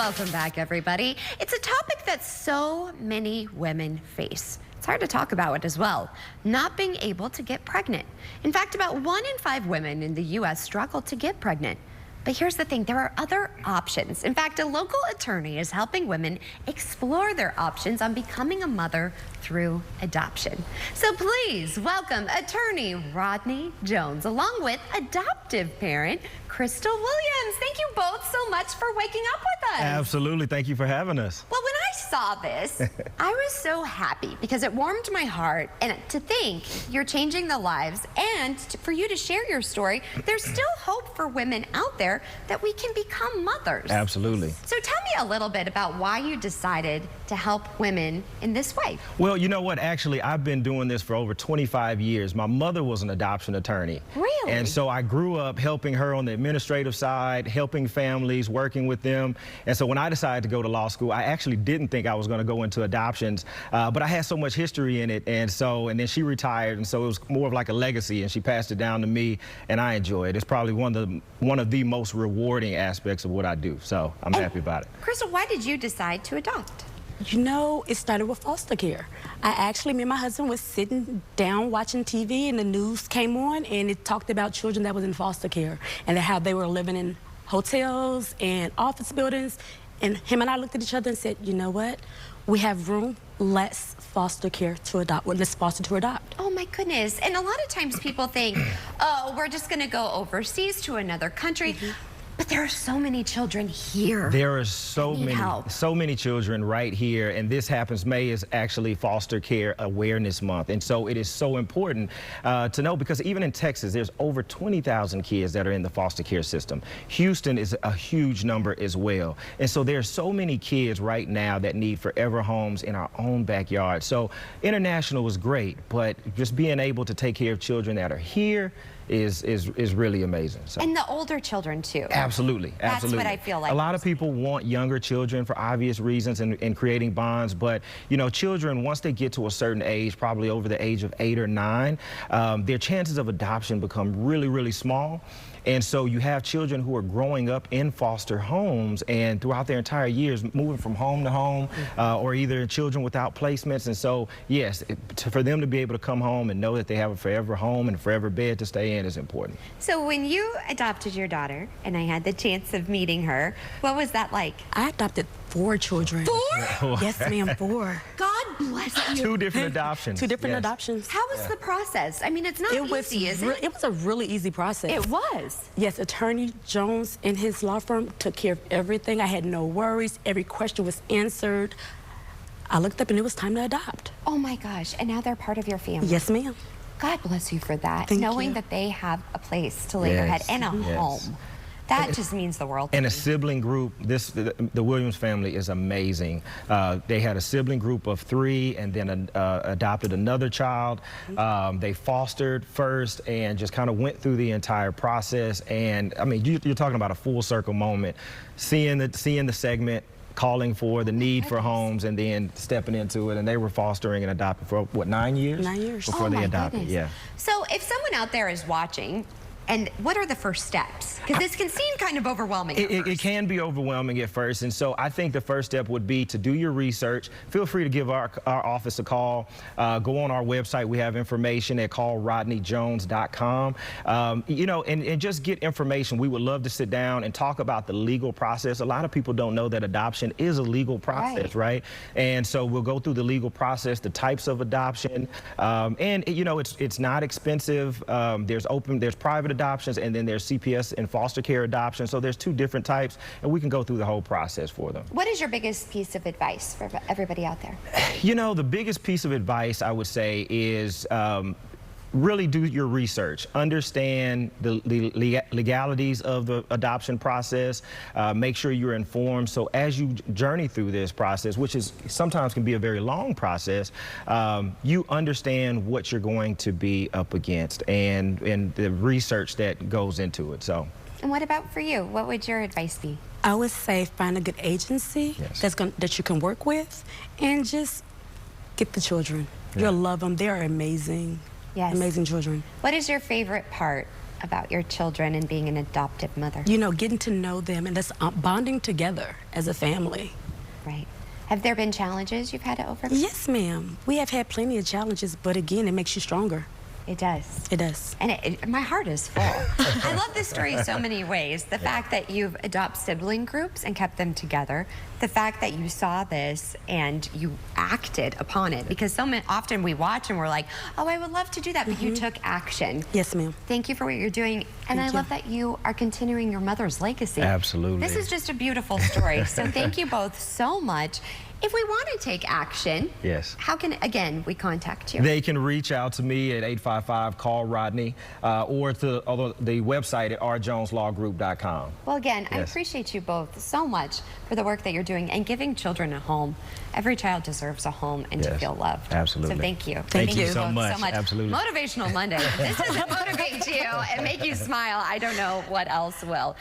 Welcome back, everybody. It's a topic that so many women face. It's hard to talk about it as well, not being able to get pregnant. In fact, about 1 in 5 women in the U.S. struggle to get pregnant. But here's the thing, there are other options. In fact, a local attorney is helping women explore their options on becoming a mother through adoption. So please welcome attorney Rodney Jones, along with adoptive parent Crystal Williams. Thank you both so much for waking up with us. Absolutely, thank you for having us. Well, when I saw this, I was so happy because it warmed my heart. And to think you're changing the lives and for you to share your story, there's still hope for women out there that we can become mothers. Absolutely. So tell me a little bit about why you decided to help women in this way. Well, you know what? Actually, I've been doing this for over 25 years. My mother was an adoption attorney. Really? And so I grew up helping her on the administrative side, helping families, working with them. And so when I decided to go to law school, I actually didn't think I was going to go into adoptions, but I had so much history in it. And then she retired, and so it was more of like a legacy, and she passed it down to me, and I enjoy it. It's probably one of the most rewarding aspects of what I do. So I'm happy about it. Crystal, why did you decide to adopt? You know, it started with foster care. Me and my husband was sitting down watching TV, and the news came on, and it talked about children that was in foster care and how they were living in hotels and office buildings. And him and I looked at each other and said, you know what? We have room. Let's foster care to adopt. Let's foster to adopt. Oh my goodness. And a lot of times people think, oh, we're just going to go overseas to another country. But there are so many children here. There are so many children right here, and this happens. May is actually Foster Care Awareness Month, and so it is so important to know, because even in Texas, there's over 20,000 kids that are in the foster care system. Houston is a huge number as well, and so there's so many kids right now that need forever homes in our own backyard. So international is great, but just being able to take care of children that are here is really amazing. So. And the older children too. Absolutely, absolutely. That's what I feel like. A lot of people want younger children for obvious reasons and creating bonds, but you know, children, once they get to a certain age, probably over the age of 8 or 9, their chances of adoption become really, really small. And so you have children who are growing up in foster homes and throughout their entire years moving from home to home, or either children without placements. And so, yes, for them to be able to come home and know that they have a forever home and a forever bed to stay in is important. So when you adopted your daughter, and I had the chance of meeting her, what was that like? I adopted 4 children. 4? Yes, ma'am, 4. God bless you. 2 different adoptions. 2 different adoptions. How was the process? I mean, it's not easy, is it? It was a really easy process. It was? Yes, Attorney Jones and his law firm took care of everything. I had no worries. Every question was answered. I looked up and it was time to adopt. Oh my gosh, and now they're part of your family. Yes, ma'am. God bless you for that. Thank Knowing you. that they have a place to lay their head and a home. That just means the world to And me. a sibling group, the Williams family is amazing. They had a sibling group of 3 and then adopted another child. They fostered first and just kind of went through the entire process. And I mean, you're talking about a full circle moment, seeing the segment, calling for the need for homes, and then stepping into it. And they were fostering and adopting for, what, 9 years? 9 years. Before they adopted, yeah. So if someone out there is watching, and what are the first steps? Because this can seem kind of overwhelming at first. It can be overwhelming at first, and so I think the first step would be to do your research. Feel free to give our office a call. Go on our website. We have information at callrodneyjones.com. You know, and just get information. We would love to sit down and talk about the legal process. A lot of people don't know that adoption is a legal process, right? And so we'll go through the legal process, the types of adoption, and you know, it's not expensive. There's private adoptions, and then there's CPS and foster care adoption. So there's 2 different types, and we can go through the whole process for them. What is your biggest piece of advice for everybody out there? You know, the biggest piece of advice I would say is really do your research. Understand the legalities of the adoption process. Make sure you're informed. So as you journey through this process, which is sometimes can be a very long process, you understand what you're going to be up against and the research that goes into it. So. And what about for you? What would your advice be? I would say find a good agency that you can work with, and just get the children. You'll love them. They are amazing. Yes. Amazing children. What is your favorite part about your children and being an adoptive mother? You know, getting to know them and us bonding together as a family. Right. Have there been challenges you've had to overcome? Yes, ma'am. We have had plenty of challenges, but again, it makes you stronger. It does. It does. And my heart is full. I love this story so many ways. The fact that you've adopted sibling groups and kept them together. The fact that you saw this and you acted upon it. Because often we watch and we're like, oh, I would love to do that, but you took action. Yes, ma'am. Thank you for what you're doing. And I love that you are continuing your mother's legacy. Absolutely. This is just a beautiful story. So thank you both so much. If we want to take action, yes, how can, again, we contact you? They can reach out to me at 855-CALL-RODNEY or to the website at rjoneslawgroup.com. Well, again, yes. I appreciate you both so much for the work that you're doing and giving children a home. Every child deserves a home and to feel loved. Absolutely. So thank you. Thank you so both much. so much. Absolutely. Motivational Monday. If this doesn't motivate you and make you smile, I don't know what else will.